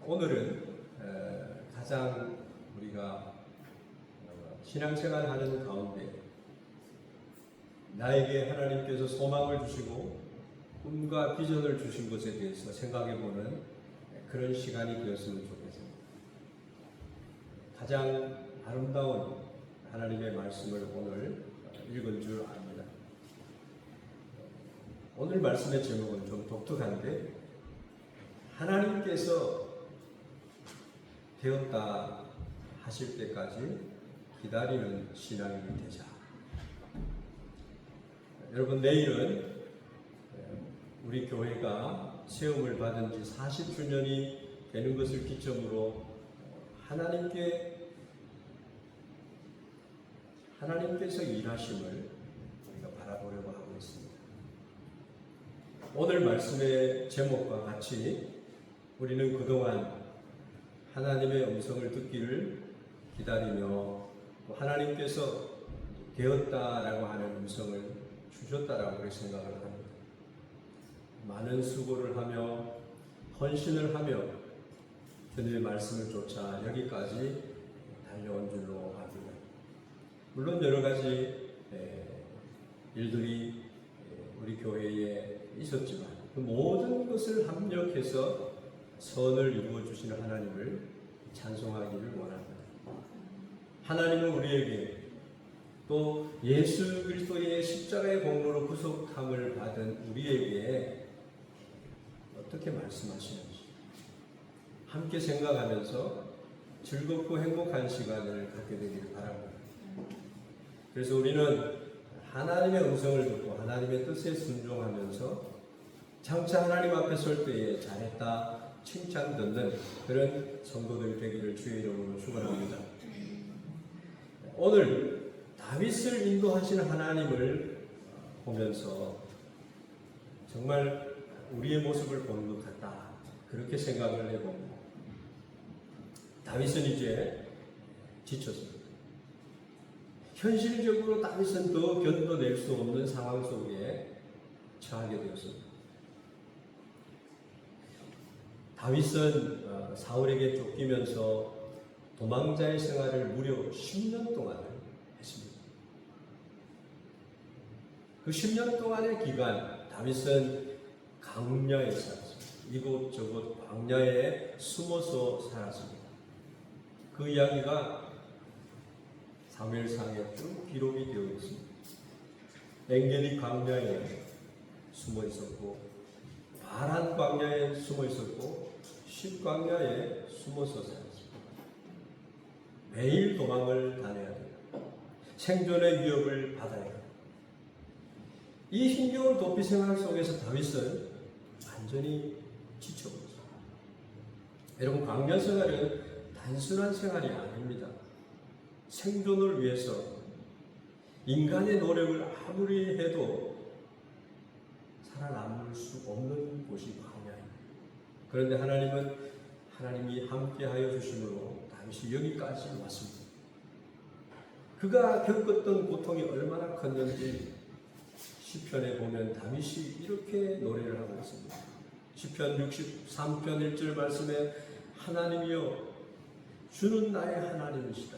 오늘은 가장 우리가 신앙생활 하는 가운데 나에게 하나님께서 소망을 주시고 꿈과 비전을 주신 것에 대해서 생각해보는 그런 시간이 되었으면 좋겠습니다. 가장 아름다운 하나님의 말씀을 오늘 읽은 줄 압니다. 오늘 말씀의 제목은 좀 독특한데, 하나님께서 되었다 하실 때까지 기다리는 신앙이 되자. 여러분, 내일은 우리 교회가 세움을 받은 지 40주년이 되는 것을 기점으로 하나님께서 일하심을 우리가 바라보려고 하고 있습니다. 오늘 말씀의 제목과 같이 우리는 그동안 하나님의 음성을 듣기를 기다리며 하나님께서 되었다라고 하는 음성을 주셨다라고 생각을 합니다. 많은 수고를 하며 헌신을 하며 주님의 말씀을 쫓아 여기까지 달려온 줄로 압니다. 물론 여러 가지 일들이 우리 교회에 있었지만 그 모든 것을 합력해서 선을 이루어 주시는 하나님을 찬송하기를 원합니다. 하나님은 우리에게 또 예수 그리스도의 십자가의 공로로 구속함을 받은 우리에게 어떻게 말씀하시는지 함께 생각하면서 즐겁고 행복한 시간을 갖게 되기를 바랍니다. 그래서 우리는 하나님의 음성을 듣고 하나님의 뜻에 순종하면서 장차 하나님 앞에 설 때에 잘했다 칭찬 듣는 그런 성도들 되기를 주의 이름으로 축원합니다. 오늘 다윗을 인도하시는 하나님을 보면서 정말 우리의 모습을 보는 것 같다, 그렇게 생각을 해봅니다. 다윗은 이제 지쳤습니다. 현실적으로 다윗은 더 견뎌낼 수 없는 상황 속에 처하게 되었습니다. 다윗은 사울에게 쫓기면서 도망자의 생활을 무려 10년 동안 했습니다. 그 10년 동안의 기간 다윗은 광야에 살았습니다. 이곳저곳 광야에 숨어서 살았습니다. 그 이야기가 사무엘상에 쭉 기록이 되어 있습니다. 엔게디 광야에 숨어 있었고, 바란 광야에 숨어 있었고, 십 광야에 숨어서 살았습니다. 매일 도망을 다녀야 됩니다. 생존의 위협을 받아야 됩니다. 이 힘겨운 도피 생활 속에서 다윗은 완전히 지쳐버렸습니다. 여러분, 광야 생활은 단순한 생활이 아닙니다. 생존을 위해서 인간의 노력을 아무리 해도 살아남을 수 없는 곳이 광야입니다. 그런데 하나님이 함께하여 주심으로 다윗이 여기까지 왔습니다. 그가 겪었던 고통이 얼마나 컸는지 시편에 보면 다윗이 이렇게 노래를 하고 있습니다. 시편 63편 1절 말씀에 하나님이여 주는 나의 하나님이시다.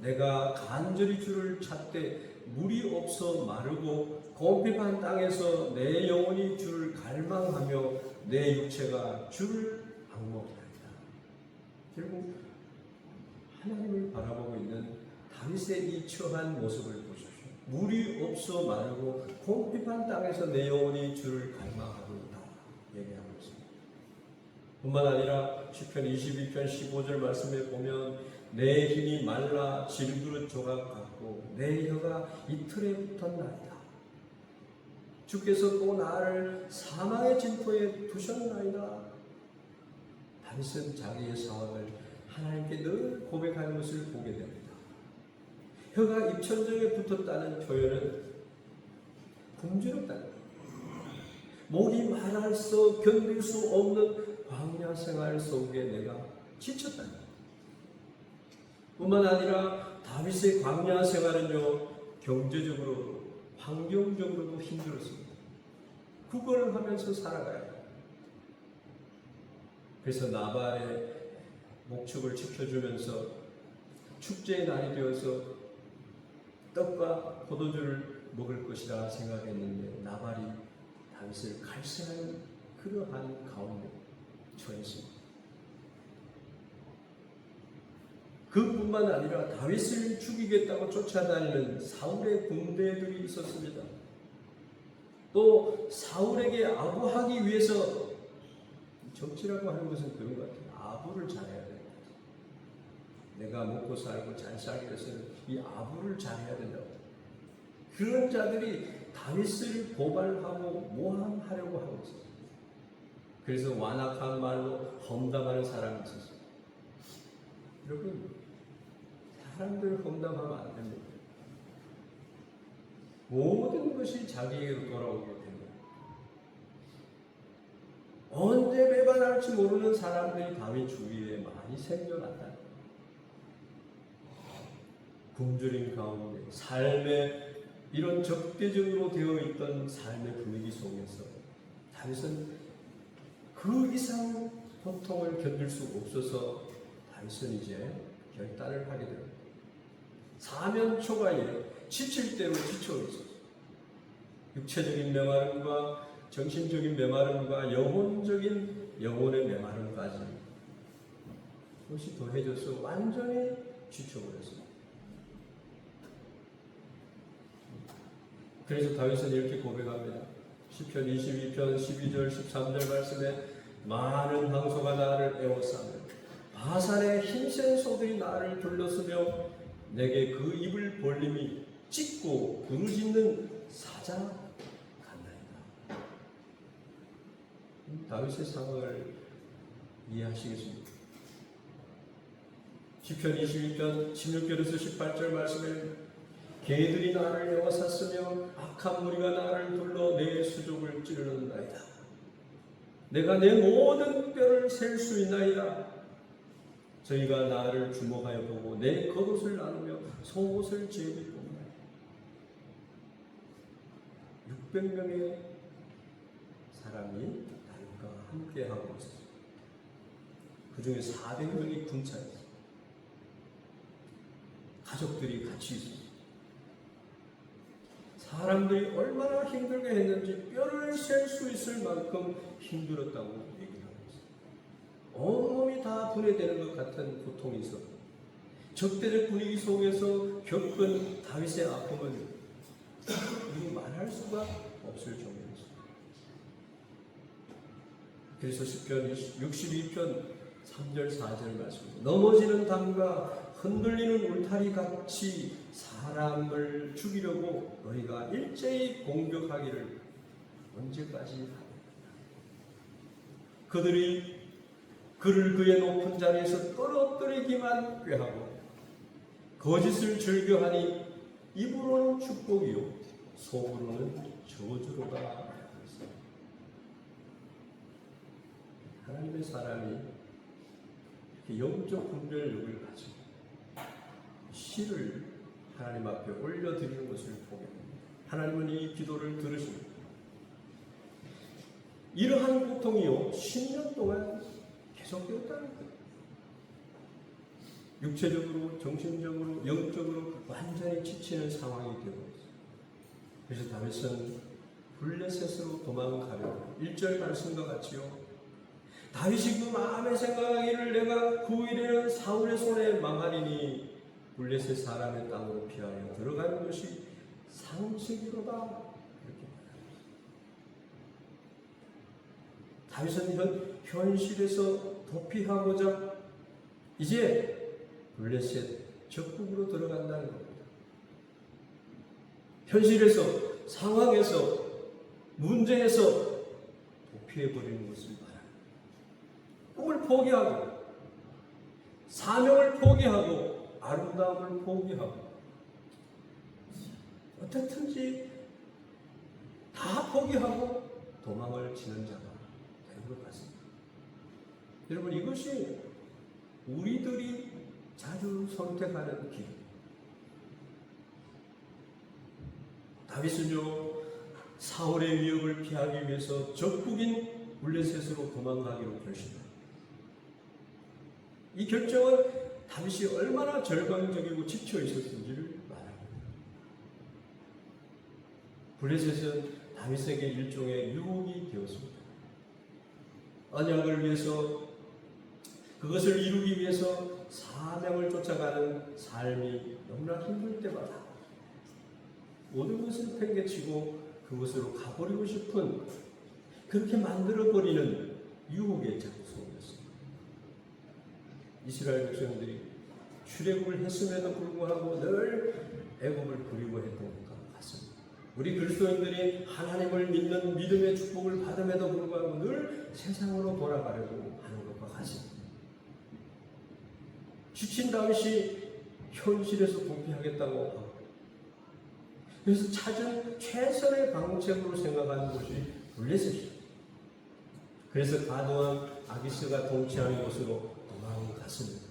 내가 간절히 주를 찾되 물이 없어 마르고 곰핍한 땅에서 내 영혼이 주를 갈망하며 내 육체가 주를 악모하리이다. 결국 하나님을 바라보고 있는 다윗의 이 처한 모습을 보십시오. 물이 없어 마르고 곰핍한 땅에서 내 영혼이 주를 갈망하고 있다 얘기하고 있습니다. 뿐만 아니라 시편 22편 15절 말씀에 보면 내 힘이 말라 질그릇 조각 같고 내 혀가 이틀에 붙었나이다. 주께서 또 나를 사망의 진토에 두셨나이다. 다윗은 자기의 상황을 하나님께 늘 고백하는 것을 보게 됩니다. 혀가 입천장에 붙었다는 표현은 굶주렸다는 것, 목이 말라서 견딜 수 없는 광야 생활 속에 내가 지쳤다는 것. 뿐만 아니라 다윗의 광야 생활은요, 경제적으로도 환경적으로도 힘들었습니다. 그걸 하면서 살아가야 해요. 그래서 나발의 목축을 지켜주면서 축제의 날이 되어서 떡과 포도주를 먹을 것이라 생각했는데 나발이 다윗을 갈세하는 그러한 가운데 처했습니다. 그뿐만 아니라 다윗을 죽이겠다고 쫓아다니는 사울의 군대들이 있었습니다. 또 사울에게 아부하기 위해서, 정치라고 하는 것은 그런 것 같아요. 아부를 잘해야 된다. 내가 먹고 살고 잘 살기 위해서는 이 아부를 잘해야 된다고. 그런 자들이 다윗을 고발하고 모함하려고 하고 있었어요. 그래서 완악한 말로 험담하는 사람이 있었어요. 여러분, 사람들 험담하면 안 됩니다. 모든 것이 자기에게로 돌아오게 됩니다. 언제 배반할지 모르는 사람들이 다윗 주위에 많이 생겨났다. 굶주림 가운데 삶의 이런 적대적으로 되어 있던 삶의 분위기 속에서 다윗은 그 이상 고통을 견딜 수 없어서 다윗은 이제 결단을 하게 됩니다. 사면 초가에 지칠 대로 지쳐 있었어요. 육체적인 메마름과 정신적인 메마름과 영혼의 메마름까지 그것이 더해져서 완전히 지쳐버렸습니다. 그래서 다윗은 이렇게 고백합니다. 시편 22편 12절 13절 말씀에 많은 황소가 나를 에워싸며 바산의 힘센 소들이 나를 둘러쓰며 내게 그 입을 벌림이 찢고 부르짖는 사자 같나이다. 다윗의 상황을 이해하시겠습니까? 시편 22편 16절에서 18절 말씀에 개들이 나를 에워쌌으며 악한 무리가 나를 둘러 내 수족을 찌르는나이다. 내가 내 모든 뼈를 셀 수 있나이다. 저희가 나를 주목하여 보고 내 겉옷을 나누며 속옷을 제비뽑나이다. 600명의 사람이 다윗과 함께하고 있었습니다. 그 중에 400명이 군차였습니다. 가족들이 같이 있었습니다. 사람들이 얼마나 힘들게 했는지 뼈를 셀 수 있을 만큼 힘들었다고 얘기하고 있습니다. 온몸이 다 분해되는 것 같은 고통이 있었고 적대적 분위기 속에서 겪은 다윗의 아픔은 이루 말할 수가 없을 정도였습니다. 그래서 시편 62편 3절 4절 말씀 넘어지는 담과 흔들리는 울타리 같이 사람을 죽이려고 너희가 일제히 공격하기를 언제까지 하겠느냐. 그들이 그를 그의 높은 자리에서 떨어뜨리기만 꾀하고 거짓을 즐겨하니 입으로는 축복이요 속으로는 저주로다. 하나님의 사람이 영적 분별력을 가지고 시를 하나님 앞에 올려드리는 것을 보게 됩니다. 하나님은 이 기도를 들으십니다. 이러한 고통이요 10년 동안 계속되었다는 거예요. 육체적으로, 정신적으로, 영적으로 완전히 지치는 상황이 되고 있어요. 그래서 다윗은 블레셋으로 도망가려고 1절 말씀과 같이요. 다윗이 그 마음에 생각하기를 내가 9일에는 사울의 손에 망하리니 블레셋 사람의 땅으로 피하여 들어가는 것이 상식이로다. 이렇게 말합니다. 다윗은 현실에서 도피하고자 이제 블레셋 적국으로 들어간다는 겁니다. 현실에서, 상황에서, 문제에서 도피해버리는 것을 말합니다. 꿈을 포기하고, 사명을 포기하고, 아름다움을 포기하고, 어떻든지 다 포기하고 도망을 치는 자가 되는 것 같습니다. 여러분, 이것이 우리들이 자주 선택하는 길. 다윗은요, 사울의 위협을 피하기 위해서 적국인 블레셋으로 도망가기로 결심합니다. 이 결정은 다윗이 얼마나 절망적이고 지쳐 있었는지를 말합니다. 블레셋은 다윗에게 일종의 유혹이 되었습니다. 언약을 위해서, 그것을 이루기 위해서 사명을 쫓아가는 삶이 너무나 힘들 때마다 모든 것을 팽개치고 그곳으로 가버리고 싶은, 그렇게 만들어버리는 유혹의 장소였습니다. 이스라엘 백성들이 출애굽을 했음에도 불구하고 늘 애굽을 그리워했던 것 같습니다. 우리 그리스도인들이 하나님을 믿는 믿음의 축복을 받음에도 불구하고 늘 세상으로 돌아가려고 하는 것과 같습니다. 지친 다윗이 현실에서 부패하겠다고 하고, 그래서 찾은 최선의 방책으로 생각하는 것이 블레셋이다. 그래서 가도왕 아기스가 통치하는 곳으로 도망갔습니다.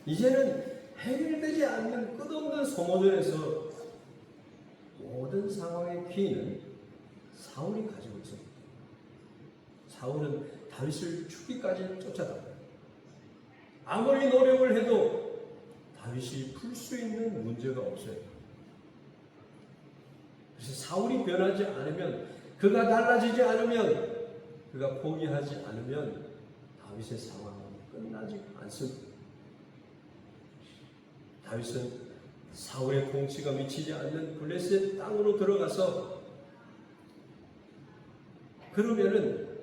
이제는 해결되지 않는 끝없는 소모전에서 모든 상황의 피해는 사울이 가지고 있습니다. 사울은 다윗을 죽기까지 쫓아다닙니다. 아무리 노력을 해도 다윗이 풀 수 있는 문제가 없어요. 그래서 사울이 변하지 않으면, 그가 달라지지 않으면, 그가 포기하지 않으면 다윗의 상황은 끝나지 않습니다. 다윗은 사울의 통치가 미치지 않는 블레셋 땅으로 들어가서 그러면은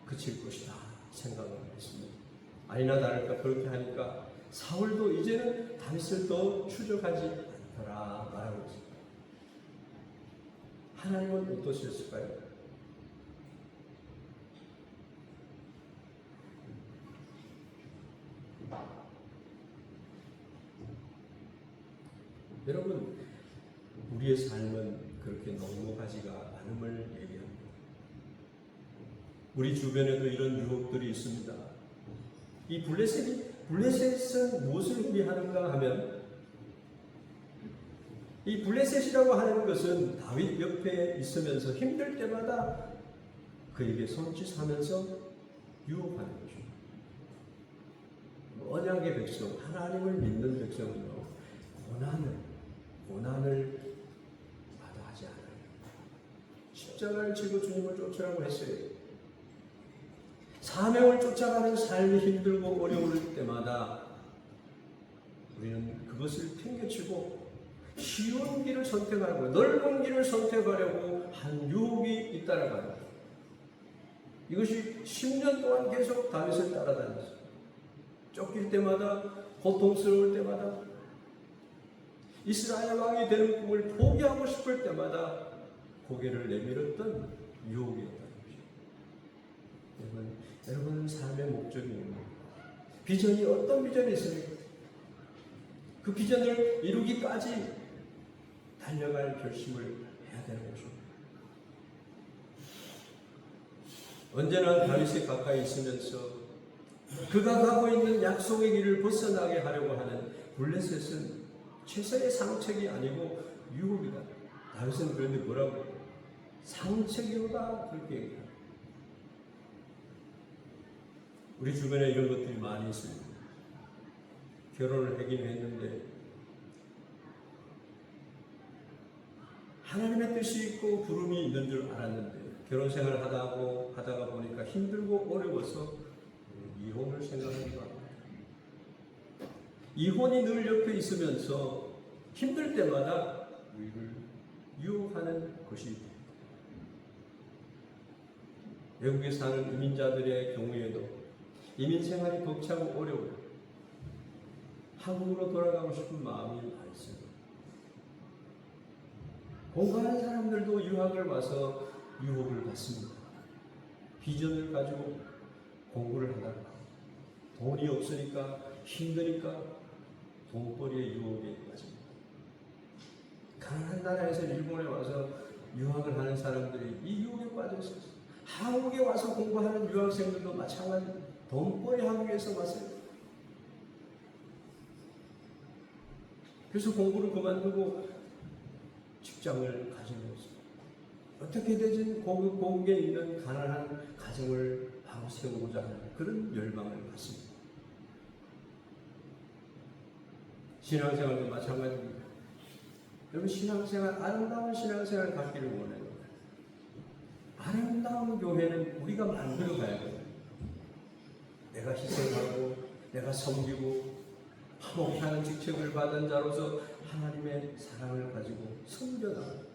그칠 것이다 생각을 했습니다. 아니나 다를까 그렇게 하니까 사울도 이제는 다윗을 더 추적하지 않더라 말하고 있습니다. 하나님은 어떠셨을까요? 여러분, 우리의 삶은 그렇게 넉넉하지가 않음을 얘기합니다. 우리 주변에도 이런 유혹들이 있습니다. 이 블레셋은 무엇을 의미하는가 하면, 이 블레셋이라고 하는 것은 다윗 옆에 있으면서 힘들 때마다 그에게 손짓하면서 유혹하는 것입니다. 언약의 백성, 하나님을 믿는 백성은요, 고난을 마다하지 않아요. 십자가를 지고 주님을 쫓으라고 했어요. 사명을 쫓아가는 삶이 힘들고 어려울 때마다 우리는 그것을 팽개치고 쉬운 길을 선택하고 넓은 길을 선택하려고 한 유혹이 있다라고 합니다. 이것이 10년 동안 계속 다윗을 따라다녔어요. 쫓길 때마다, 고통스러울 때마다, 이스라엘 왕이 되는 꿈을 포기하고 싶을 때마다 고개를 내밀었던 유혹이었다는 것이죠. 여러분 삶의 목적이 뭡니까? 비전이 어떤 비전이 있습니까? 그 비전을 이루기까지 달려갈 결심을 해야 되는 것입니다. 언제나 다윗에 가까이 있으면서 그가 가고 있는 약속의 길을 벗어나게 하려고 하는 블레셋은 최선의 상책이 아니고 유혹이다. 다윗은 그런데 뭐라고? 상책이로다 그렇게 얘기합니다. 우리 주변에 이런 것들이 많이 있습니다. 결혼을 하긴 했는데 하나님의 뜻이 있고 부름이 있는 줄 알았는데 결혼 생활을 하다가 보니까 힘들고 어려워서 이혼을 생각하기도 합니다. 이혼이 늘 옆에 있으면서 힘들 때마다 우리를 유혹하는 것이 됩니다. 외국에 사는 이민자들의 경우에도 이민 생활이 벅차고 어려워요. 한국으로 돌아가고 싶은 마음이 많이 있습니다. 공부하는 사람들도 유학을 와서 유혹을 받습니다. 비전을 가지고 공부를 하다가 돈이 없으니까 힘드니까 돈벌이의 유혹에 빠집니다. 가난한 나라에서 일본에 와서 유학을 하는 사람들이 이 유혹에 빠져 있었어요. 한국에 와서 공부하는 유학생들도 마찬가지입니다. 돈벌이 하기 위해서 왔어요. 그래서 공부를 그만두고 직장을 가지고 있습니다. 어떻게든 고국에 있는 가난한 가정을 바로 세우고자 하는 그런 열망을 갖습니다. 신앙생활도 마찬가지입니다. 여러분, 신앙생활, 아름다운 신앙생활 갖기를 원해요. 아름다운 교회는 우리가 만들어 가야 돼요. 내가 희생하고 내가 섬기고 화목케 하는 직책을 받은 자로서 하나님의 사랑을 가지고 섬겨나가요.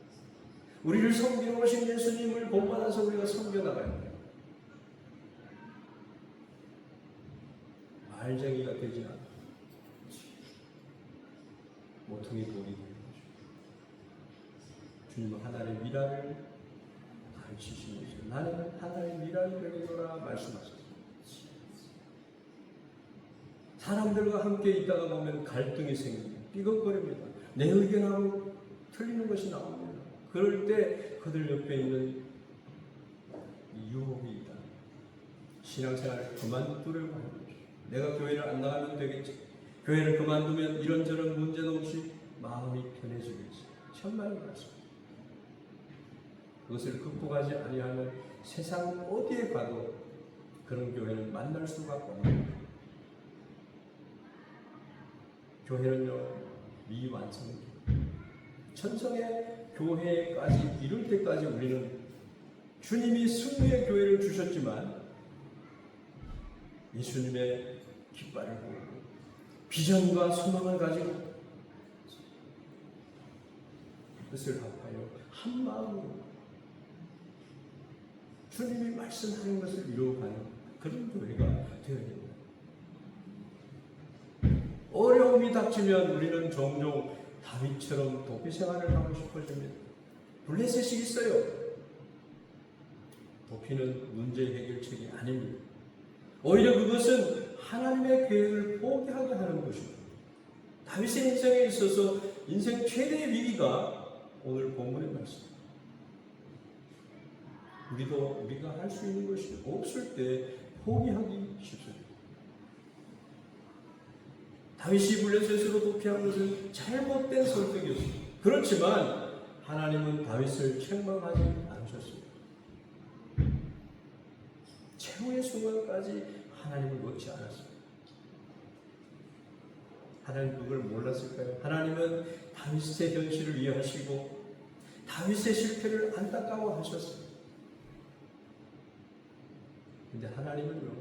우리를 섬기러 오신 예수님을 본받아서 우리가 섬겨나가야 돼요. 말쟁이가 되지 않고 모퉁이 돌이 되는 거죠. 주님은 하나님의 미라를 가르치시면서 나는 하나님의 미라를 되겠노라 말씀하셨어요. 사람들과 함께 있다가 보면 갈등이 생깁니다. 삐걱거립니다. 내 의견하고 틀리는 것이 나옵니다. 그럴 때 그들 옆에 있는 유혹이 있다. 신앙생활을 그만두려고 하는 거죠. 내가 교회를 안 나가면 되겠지. 교회를 그만두면 이런저런 문제도 없이 마음이 편해지겠지. 천만의 말씀. 그것을 극복하지 아니하면 세상 어디에 가도 그런 교회는 만날 수가 없는 교회는요, 미완성입니다. 천성의 교회까지 이룰 때까지 우리는 주님이 승리의 교회를 주셨지만 예수님의 깃발을 보고 비전과 소망을 가지고 뜻을 합하여 한 마음으로 주님이 말씀하는 것을 이루어가는 그런 교회가 되어야 됩니다. 어려움이 닥치면 우리는 종종 다윗처럼 도피 생활을 하고 싶어집니다. 블레셋이 있어요. 도피는 문제 해결책이 아닙니다. 오히려 그것은 하나님의 계획을 포기하게 하는 것입니다. 다윗의 인생에 있어서 인생 최대의 위기가 오늘 본문의 말씀입니다. 우리가 할 수 있는 것이 없을 때 포기하기 쉽습니다. 다윗이 블레셋으로 도피한 것은 잘못된 선택이었습니다. 그렇지만 하나님은 다윗을 책망하지 않으셨습니다. 최후의 순간까지 하나님을 놓지 않았습니다. 하나님 그걸 몰랐을까요? 하나님은 다윗의 현실을 이해하시고 다윗의 실패를 안타까워하셨습니다. 근데 하나님은요,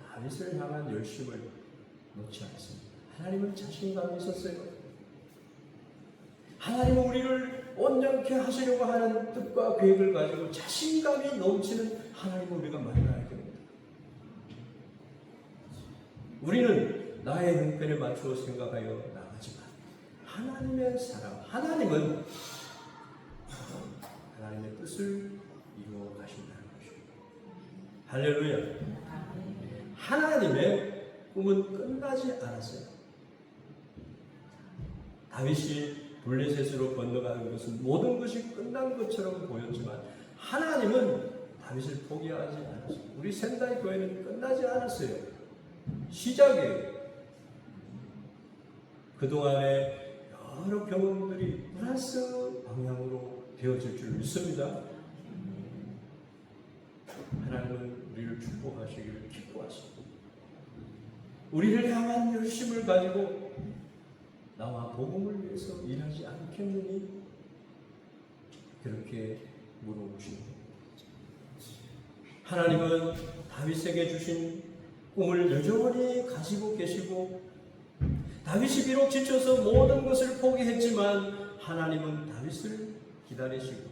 다윗을 향한 열심을 놓지 않습니다. 하나님은 자신감이 있었어요. 하나님은 우리를 온전케 하시려고 하는 뜻과 계획을 가지고 자신감이 넘치는 하나님을 우리가 만나야 됩니다. 우리는 나의 형편에 맞추어 생각하여 나가지만 하나님의 사랑, 하나님은 하나님의 뜻을 이루어 가신다는 것입니다. 할렐루야. 하나님의 꿈은 끝나지 않았어요. 다윗이 블레셋으로 건너가는 것은 모든 것이 끝난 것처럼 보였지만 하나님은 다윗을 포기하지 않았어요. 우리 센다이 교회는 끝나지 않았어요. 시작이에요. 그동안의 여러 경험들이 플러스 방향으로 되어질 줄 믿습니다. 하나님은 우리를 축복하시기를 기뻐하십니다. 우리를 향한 열심을 가지고 나와 복음을 위해서 일하지 않겠느니? 그렇게 물어보십니다. 하나님은 다윗에게 주신 꿈을 여전히 가지고 계시고 다윗이 비록 지쳐서 모든 것을 포기했지만 하나님은 다윗을 기다리시고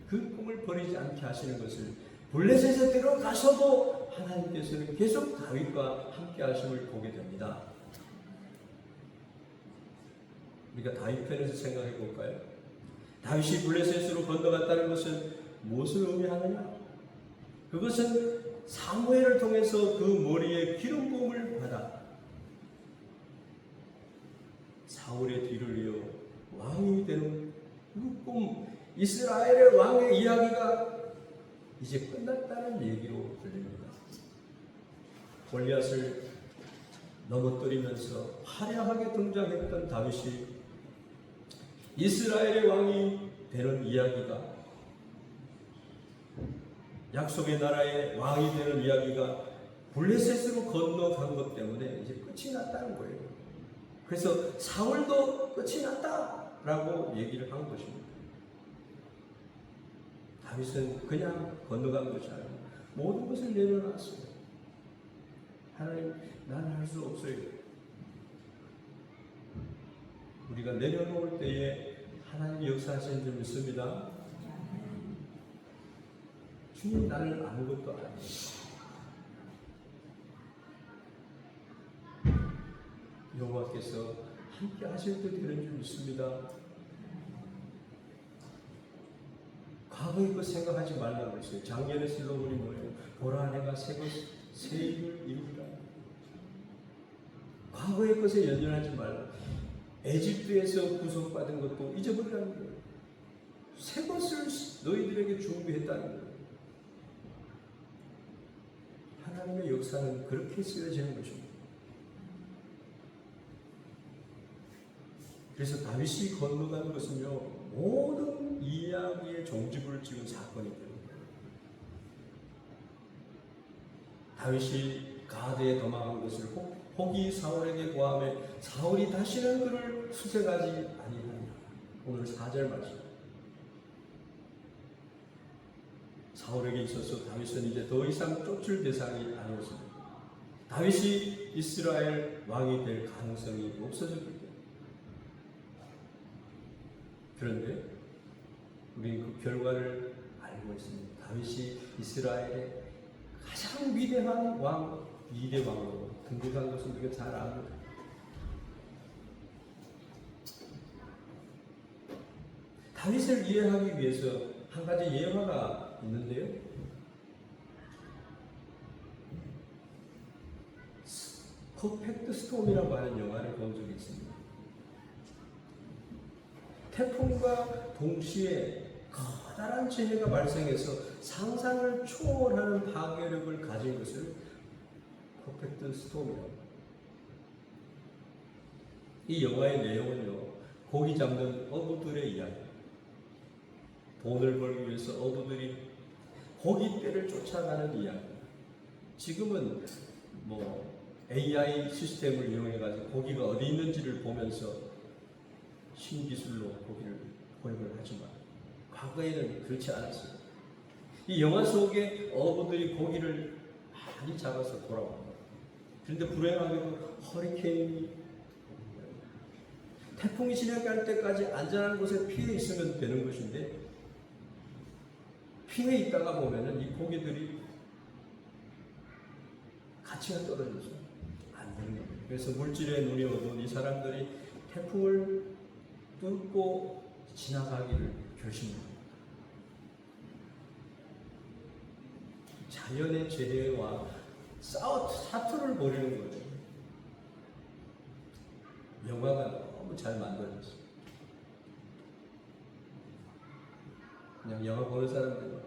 그 꿈을 버리지 않게 하시는 것을 블레셋에 들어가서도 하나님께서는 계속 다윗과 함께 하심을 보게 됩니다. 우리가 다윗 편에서 생각해 볼까요? 다윗이 블레셋으로 건너갔다는 것은 무엇을 의미하느냐? 그것은 사무엘을 통해서 그 머리에 기름 부음을 받아 사울의 뒤를 이어 왕이 되는 그 꿈, 이스라엘의 왕의 이야기가 이제 끝났다는 얘기로 들립니다. 골리앗을 넘어뜨리면서 화려하게 등장했던 다윗이 이스라엘의 왕이 되는 이야기가 약속의 나라의 왕이 되는 이야기가 블레셋으로 건너간 것 때문에 이제 끝이 났다는 거예요. 그래서 사울도 끝이 났다라고 얘기를 한 것입니다. 다윗은 그냥 건너간 것이 아니라 모든 것을 내려놨어요. 하나님, 나는 할 수 없어요. 우리가 내려놓을 때에 하나님 역사하시는 줄 믿습니다. 주님, 나는 아무것도 아니에요. 여호와께서 함께 하실 때 되는 줄 믿습니다. 과거의 것 생각하지 말라고 했어요. 작년에 슬로건이 뭐예요? 보라, 내가 새 일을 이루리라. 과거의 것에 연연하지 말라. 에집트에서 구속받은 것도 잊어버리라는 거예요. 새 것을 너희들에게 준비했다는 거예요. 하나님의 역사는 그렇게 쓰여지는 것입니다. 그래서 다윗이 건너간 것은요, 모든 이야기의 종지부를 찍은 사건이 됩니다. 다윗이 가드에 도망한 것을 혹이 사울에게 고함해 사울이 다시는 그를 수색하지 아니하니라. 오늘 4절 말씀. 사울에게 있어서 다윗은 이제 더 이상 쫓을 대상이 아니었습니다. 다윗이 이스라엘 왕이 될 가능성이 없어졌기 때문에. 그런데 우리는 그 결과를 알고 있습니다. 다윗이 이스라엘의 가장 위대한 왕, 2대 왕으로 등극한 것을 우리가 잘 압니다. 다윗을 이해하기 위해서 한 가지 예화가 있는데요. 퍼펙트 스톰이라고 하는 영화를 본 적이 있습니다. 태풍과 동시에 커다란 재해가 발생해서 상상을 초월하는 파괴력을 가진 것을 퍼펙트 스톰이라고 합니다. 이 영화의 내용은요, 고기 잡는 어부들의 이야기. 돈을 벌기 위해서 어부들이 고깃대를 쫓아가는 이야기. 지금은 AI 시스템을 이용해가지고 고기가 어디 있는지를 보면서 신기술로 고기를 포획을 하지만 과거에는 그렇지 않았어요. 이 영화 속에 어부들이 고기를 많이 잡아서 돌아옵니다. 그런데 불행하게도 허리케인이 태풍이 지나갈 때까지 안전한 곳에 피해 있으면 되는 것인데 피해 있다가 보면은 이 고기들이 가치가 떨어져서 안 되는 겁니다. 그래서 물질에 눈이 어두운 이 사람들이 태풍을 뚫고 지나가기를 결심합니다. 자연의 재해와 사투를 벌이는 거예요. 영화가 너무 잘 만들어졌어요. 그냥 영화 보는 사람들은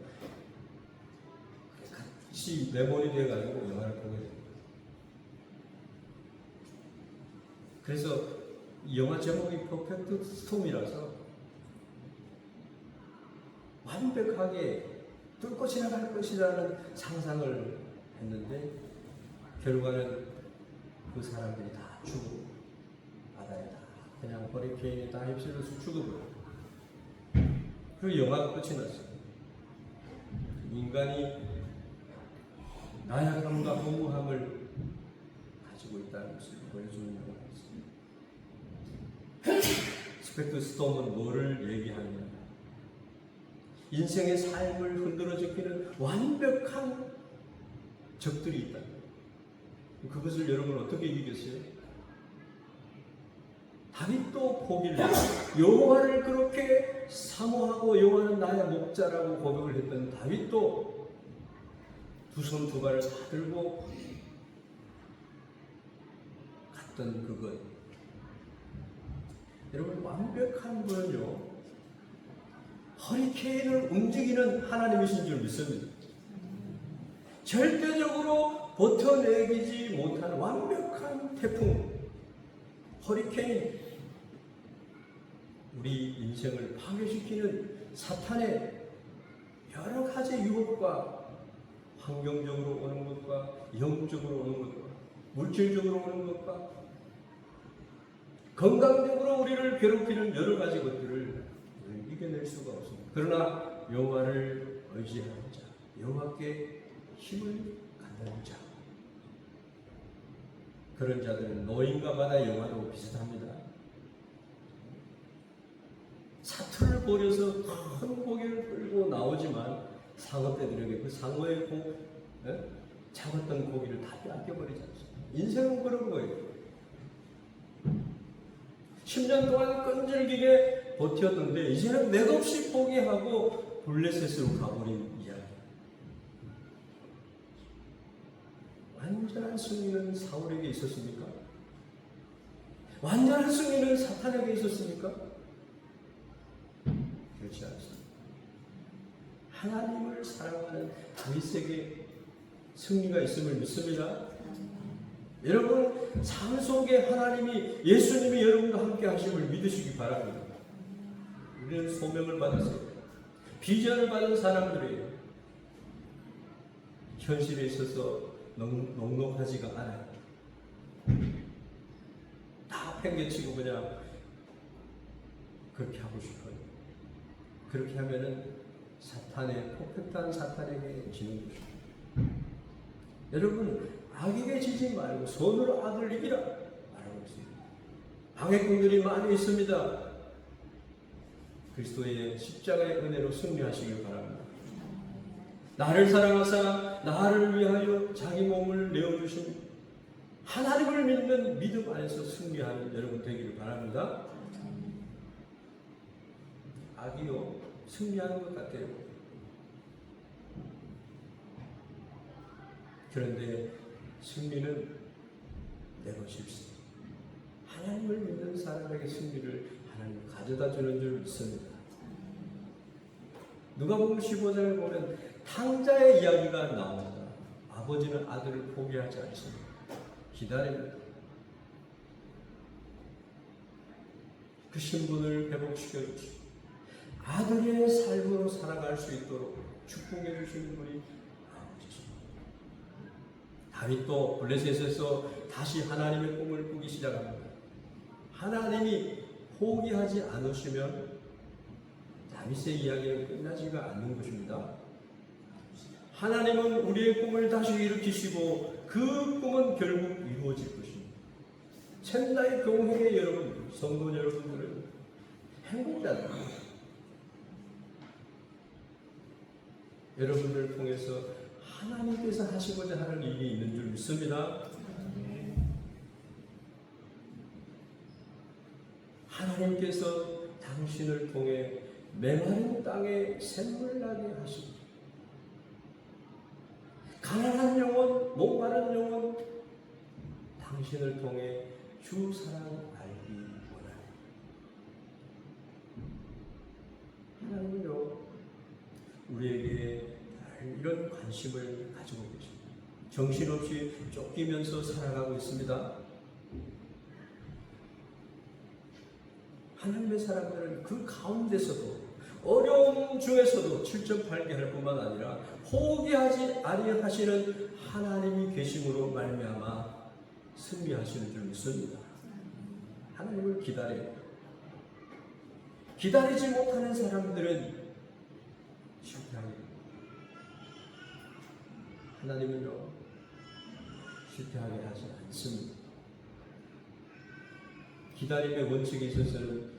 같이 메모리 돼가지고 영화를 보게 됩니다. 그래서 이 영화 제목이 퍼펙트 스톰이라서 완벽하게 뚫고 지나갈 것이라는 상상을 했는데 결과는 그 사람들이 다 죽고 바다에 다 그냥 허리케인이 다 휩쓸려서 죽어버려요. 그리고 영화가 끝이 났어요. 인간이 나약함과 허무함을 가지고 있다는 것을 보여주는 영화였습니다. 스펙트 스톰은 뭐를 얘기하느냐? 인생의 삶을 흔들어지키는 완벽한 적들이 있다. 그것을 여러분 어떻게 이기겠어요? 다윗도 포기를 했어요. 여호와를 그렇게 사모하고 여호와는 나의 목자라고 고백을 했던 다윗도 두 손 두 발을 다 들고 갔던 그것. 여러분 완벽한 분은요 허리케인을 움직이는 하나님이신 줄 믿습니다. 절대적으로 버텨내기지 못한 완벽한 태풍, 허리케인, 우리 인생을 파괴시키는 사탄의 여러 가지 유혹과 환경적으로 오는 것과 영적으로 오는 것과 물질적으로 오는 것과 건강적으로 우리를 괴롭히는 여러 가지 것들을 이겨낼 수가 없습니다. 그러나 여호와를 의지하는 자, 여호와께 힘을 갖는 자, 그런 자들은 노인과 바다 영화도 비슷합니다. 사투를 벌여서 큰 고기를 끌고 나오지만 상어떼들에게 그 상어의 잡았던 고기를 다 뺏겨버리지 않습니다. 인생은 그런 거예요. 10년 동안 끈질기게 버텼는데 이제는 맥없이 포기하고 블레셋으로 가버린 이야기. 완전한 승리는 사울에게 있었습니까? 완전한 승리는 사탄에게 있었습니까? 그렇지 않습니다. 하나님을 사랑하는 다윗에게 승리가 있음을 믿습니다. 여러분, 삶 속에 하나님이, 예수님이 여러분과 함께 하심을 믿으시기 바랍니다. 우리는 소명을 받았어요. 비전을 받은 사람들이에요. 현실에 있어서 넉넉하지가 않아요. 다 팽개치고 그냥 그렇게 하고 싶어요. 그렇게 하면은 포켓한 사탄에게 지는 것입니다. 여러분, 악에게 지지 말고 손으로 악을 이기라 말하고 있습니다. 방해꾼들이 많이 있습니다. 그리스도의 십자가의 은혜로 승리하시길 바랍니다. 나를 사랑하사 나를 위하여 자기 몸을 내어주신 하나님을 믿는 믿음 안에서 승리하는 여러분 되기를 바랍니다. 악이요, 승리하는 것 같아요. 그런데 승리는 내 것이 없습니다. 하나님을 믿는 사람에게 승리를 하나님 가져다 주는 줄 믿습니다. 누가복음 15장을 보면 탕자의 이야기가 나옵니다. 아버지는 아들을 포기하지 않습니다. 기다립니다. 그 신분을 회복시켜 주시고 아들의 삶으로 살아갈 수 있도록 축복해 주시는 분이 아버지십니다. 다윗도 블레셋에서 다시 하나님의 꿈을 꾸기 시작합니다. 하나님이 포기하지 않으시면 다윗의 이야기는 끝나지가 않는 것입니다. 하나님은 우리의 꿈을 다시 일으키시고 그 꿈은 결국 이루어질 것입니다. 챈나의 교회의 여러분, 성도 여러분들은 행복자입니다. 여러분들을 통해서 하나님께서 하시고자 하는 일이 있는 줄 믿습니다. 하나님께서 당신을 통해 메마른 땅에 샘물 나게 하시고 가난한 영혼, 목마른 영혼 당신을 통해 주 사랑 알기 원하니 하나님은요 우리에게 이런 관심을 가지고 계십니다. 정신없이 쫓기면서 살아가고 있습니다. 하나님의 사람들은 그 가운데서도 어려움 중에서도 7.8개 할 뿐만 아니라 포기하지 아니하시는 하나님이 계심으로 말미암아 승리하시는 줄 믿습니다. 하나님을 기다려요. 기다리지 못하는 사람들은 실패하게 됩니다. 하나님은요 실패하게 하지 않습니다. 기다림의 원칙에 있어서는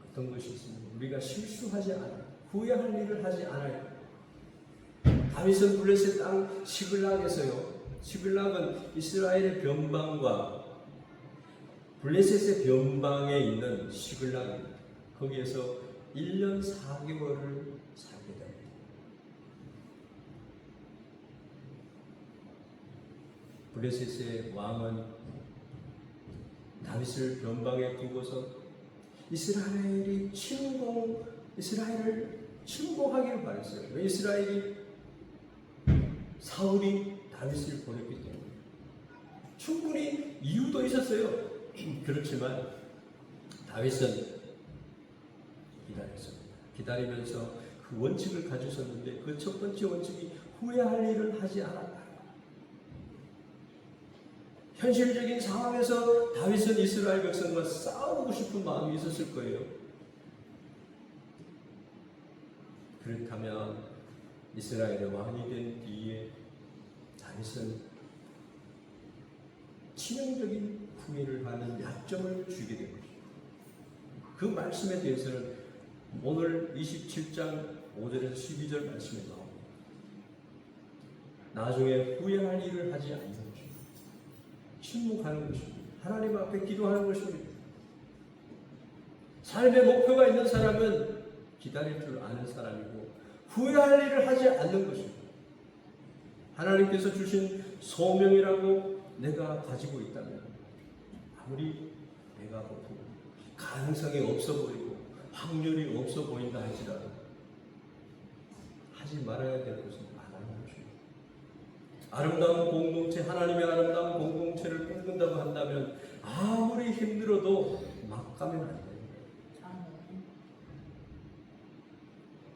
어떤 것이 있습니다. 우리가 실수하지 않아요. 후회할 일을 하지 않아요. 다윗은 블레셋 땅 시글락에서요. 시글락은 이스라엘의 변방과 블레셋의 변방에 있는 시글락입니다. 거기에서 1년 4개월을 살게 됩니다. 블레셋의 왕은 다윗을 변방에 두고서 이스라엘을 침공하기를 바랬어요. 왜 사울이 다윗을 보냈기 때문에. 충분히 이유도 있었어요. 그렇지만 다윗은 기다렸습니다. 기다리면서 그 원칙을 가지셨는데 그 첫 번째 원칙이 후회할 일을 하지 않았다. 현실적인 상황에서 다윗은 이스라엘 백성과 싸우고 싶은 마음이 있었을 거예요. 그렇다면 이스라엘의 왕이 된 뒤에 다윗은 치명적인 후회를 하는 약점을 주게 된 것입니다. 그 말씀에 대해서는 오늘 27장 5절에서 12절 말씀에 나옵니다. 나중에 후회할 일을 하지 않는 것입니다. 침묵하는 것입니다. 하나님 앞에 기도하는 것입니다. 삶의 목표가 있는 사람은 기다릴 줄 아는 사람이고 후회할 일을 하지 않는 것입니다. 하나님께서 주신 소명이라고 내가 가지고 있다면 아무리 내가 가능성이 없어 보이고 확률이 없어 보인다 할지라도 하지 말아야 될 것은 안 하는 것입니다. 아름다운 공동체, 하나님의 아름다운 공동체를 꿈꾼다고 한다면 아무리 힘들어도 막 가면 안 됩니다.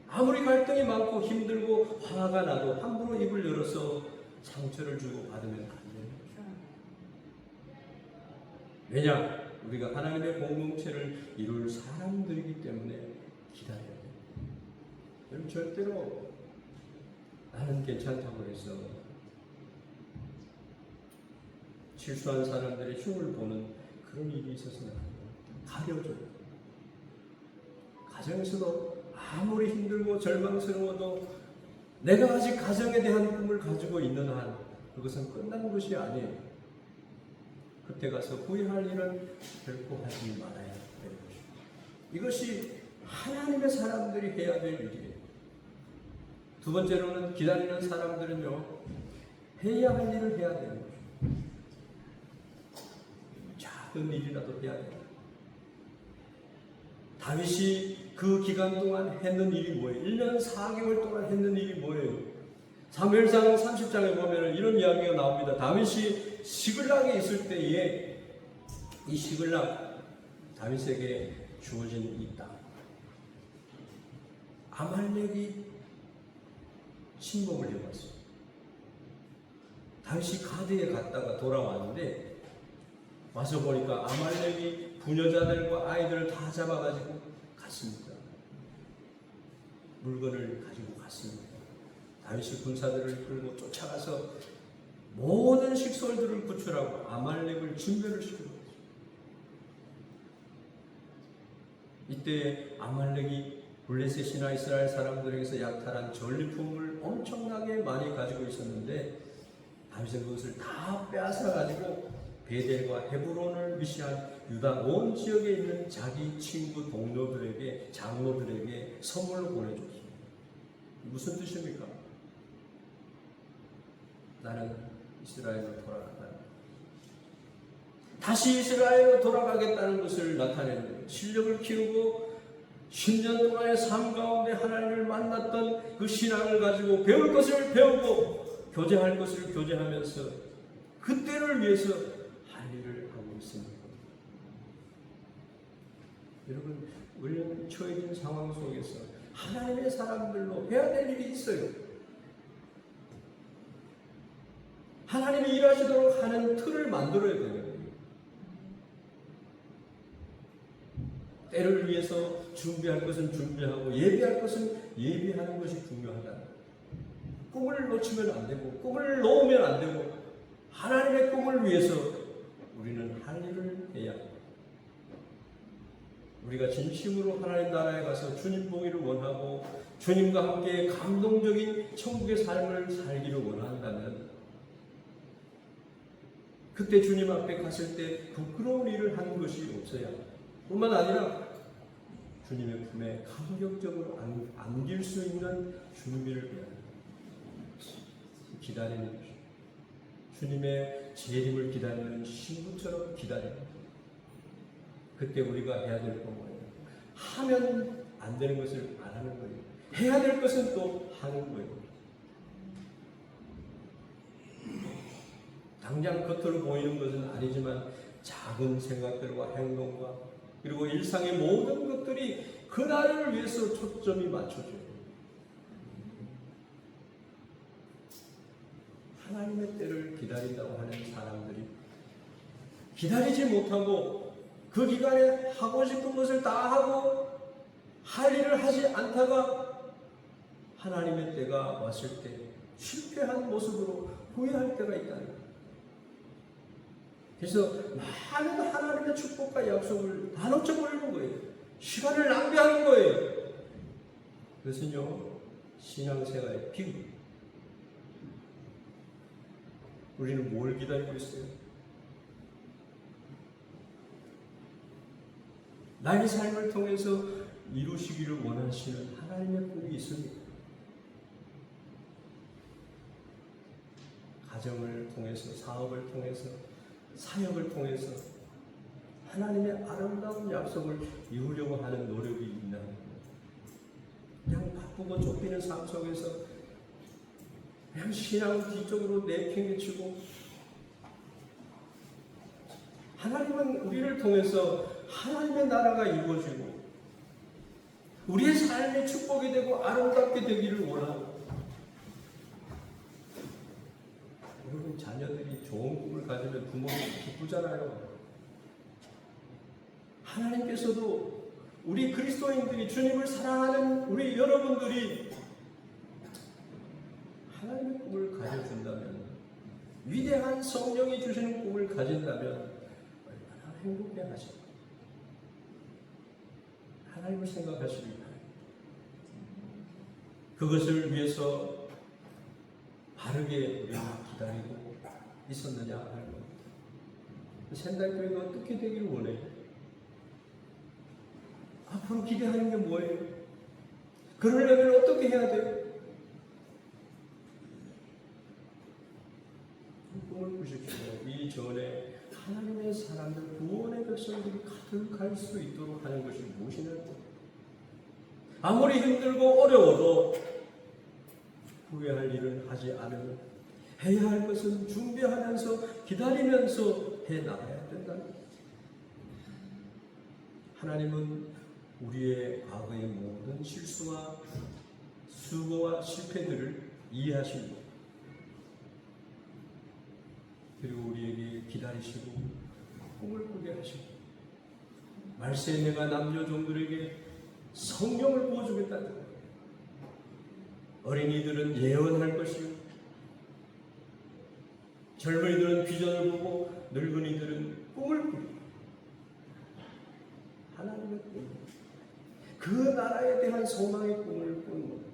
아무리 갈등이 많고 힘들고 화가 나도 함부로 입을 열어서 상처를 주고 받으면 안 됩니다. 왜냐? 우리가 하나님의 공동체를 이룰 사람들이기 때문에 기다려야 됩니다. 여러분 절대로 나는 괜찮다고 해서 실수한 사람들의 흉을 보는 그런 일이 있어서는 안 돼요. 가려줘요. 가정에서도 아무리 힘들고 절망스러워도 내가 아직 가정에 대한 꿈을 가지고 있는 한 그것은 끝난 것이 아니에요. 그때 가서 후회할 일은 결코 하지 말아야 되는 것입니다. 이것이 하나님의 사람들이 해야 될 일이에요. 두 번째로는 기다리는 사람들은요, 해야 할 일을 해야 되는 것입니다. 작은 일이라도 해야 됩니다. 다윗이 그 기간 동안 했는 일이 뭐예요? 1년 4개월 동안 했는 일이 뭐예요? 사무엘상 30장에 보면 이런 이야기가 나옵니다. 다윗이 시글락에 있을 때에 이 시글락, 다윗에게 주어진 이 땅, 아말렉이 침범을 해왔어요. 다윗이 가드에 갔다가 돌아왔는데 와서 보니까 아말렉이 부녀자들과 아이들을 다 잡아가지고 갔습니다. 물건을 가지고 갔습니다. 다윗이 군사들을 끌고 쫓아가서 모든 식솔들을 구출하고 아말렉을 진멸을 시키고 이때 아말렉이 블레셋이나 이스라엘 사람들에게서 약탈한 전리품을 엄청나게 많이 가지고 있었는데 다윗은 그것을 다 빼앗아가지고 베델과 헤브론을 위시한 유다 온 지역에 있는 자기 친구 동료들에게 장로들에게 선물로 보내줬습니다. 무슨 뜻입니까? 나는 이스라엘로 돌아간다. 다시 이스라엘로 돌아가겠다는 것을 나타내는 거예요. 실력을 키우고 10년 동안의 삶 가운데 하나님을 만났던 그 신앙을 가지고 배울 것을 배우고 교제할 것을 교제하면서 그때를 위해서 할 일을 하고 있습니다. 여러분, 우리는 처해진 상황 속에서 하나님의 사람들로 해야 될 일이 있어요. 하나님이 일하시도록 하는 틀을 만들어야 되는 거예요. 때를 위해서 준비할 것은 준비하고 예비할 것은 예비하는 것이 중요하다. 꿈을 놓치면 안 되고 꿈을 놓으면 안 되고 하나님의 꿈을 위해서 우리는 할 일을 해야 합니다. 우리가 진심으로 하나님 나라에 가서 주님 보기를 원하고 주님과 함께 감동적인 천국의 삶을 살기를 원한다면 그때 주님 앞에 갔을 때 부끄러운 일을 하는 것이 없어야 뿐만 아니라 주님의 품에 감격적으로 안길 수 있는 준비를 해야 합니다. 기다리는 것입니다. 주님의 재림을 기다리는 신부처럼 기다립니다. 그때 우리가 해야 될 건 뭐예요? 하면 안 되는 것을 안 하는 거예요. 해야 될 것은 또 하는 거예요. 당장 겉으로 보이는 것은 아니지만 작은 생각들과 행동과 그리고 일상의 모든 것들이 그날을 위해서 초점이 맞춰져요. 하나님의 때를 기다린다고 하는 사람들이 기다리지 못하고 그 기간에 하고 싶은 것을 다 하고 할 일을 하지 않다가 하나님의 때가 왔을 때 실패한 모습으로 후회할 때가 있다는 거예요. 그래서 많은 하나님의 축복과 약속을 다 놓쳐버리는 거예요. 시간을 낭비하는 거예요. 그것은요, 신앙생활의 비극. 우리는 뭘 기다리고 있어요? 나의 삶을 통해서 이루시기를 원하시는 하나님의 꿈이 있습니다. 가정을 통해서, 사업을 통해서, 사역을 통해서 하나님의 아름다운 약속을 이루려고 하는 노력이 있나? 그냥 바쁘고 쫓기는 삶 속에서 그냥 신앙을 뒤쪽으로 내팽개치고, 하나님은 우리를 통해서 하나님의 나라가 이루어지고 우리의 삶이 축복이 되고 아름답게 되기를 원하고, 여러분 자녀들이 좋은 꿈을 가지면 부모님 기쁘잖아요. 하나님께서도 우리 그리스도인들이, 주님을 사랑하는 우리 여러분들이 하나님의 꿈을 가져준다면, 위대한 성령이 주시는 꿈을 가진다면 얼마나 행복해하실까. 하나님을 생각하시기 바랍니다. 그것을 위해서 바르게 우리가 기다리고 있었느냐 하는 겁니다.仙台교회가 어떻게 되기를 원해요? 앞으로 기대하는 게 뭐예요? 그러려면 어떻게 해야 돼요? 꿈을 꾸십시오. 이 전에 하나님의 사람들, 구원의 백성들이 가득할 수 있도록 하는 것이 무엇이냐고. 아무리 힘들고 어려워도 후회할 일은 하지 않으면, 해야 할 것은 준비하면서 기다리면서 해 나가야 된다. 하나님은 우리의 과거의 모든 실수와 수고와 실패들을 이해하십니다. 그리고 우리에게 기다리시고 꿈을 꾸게 하시고, 말세에 내가 남녀 종들에게 성령을 부어주겠다는 거예요. 어린이들은 예언할 것이요, 젊은이들은 비전을 보고, 늙은이들은 꿈을 꾸고, 하나님의 꿈, 그 나라에 대한 소망의 꿈을 꾸는 거예요.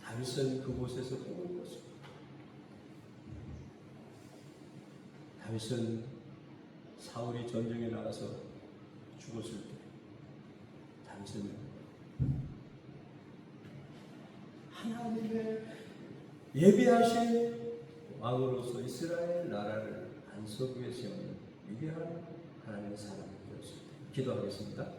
다윗은 그곳에서 꿈을 꿨습니다. 다윗은 사울이 전쟁에 나가서 죽었을 때, 다윗은 하나님의 예비하신 왕으로서 이스라엘 나라를 반석 위에 세우는 위대한 하나님의 사람이 되었습니다. 기도하겠습니다.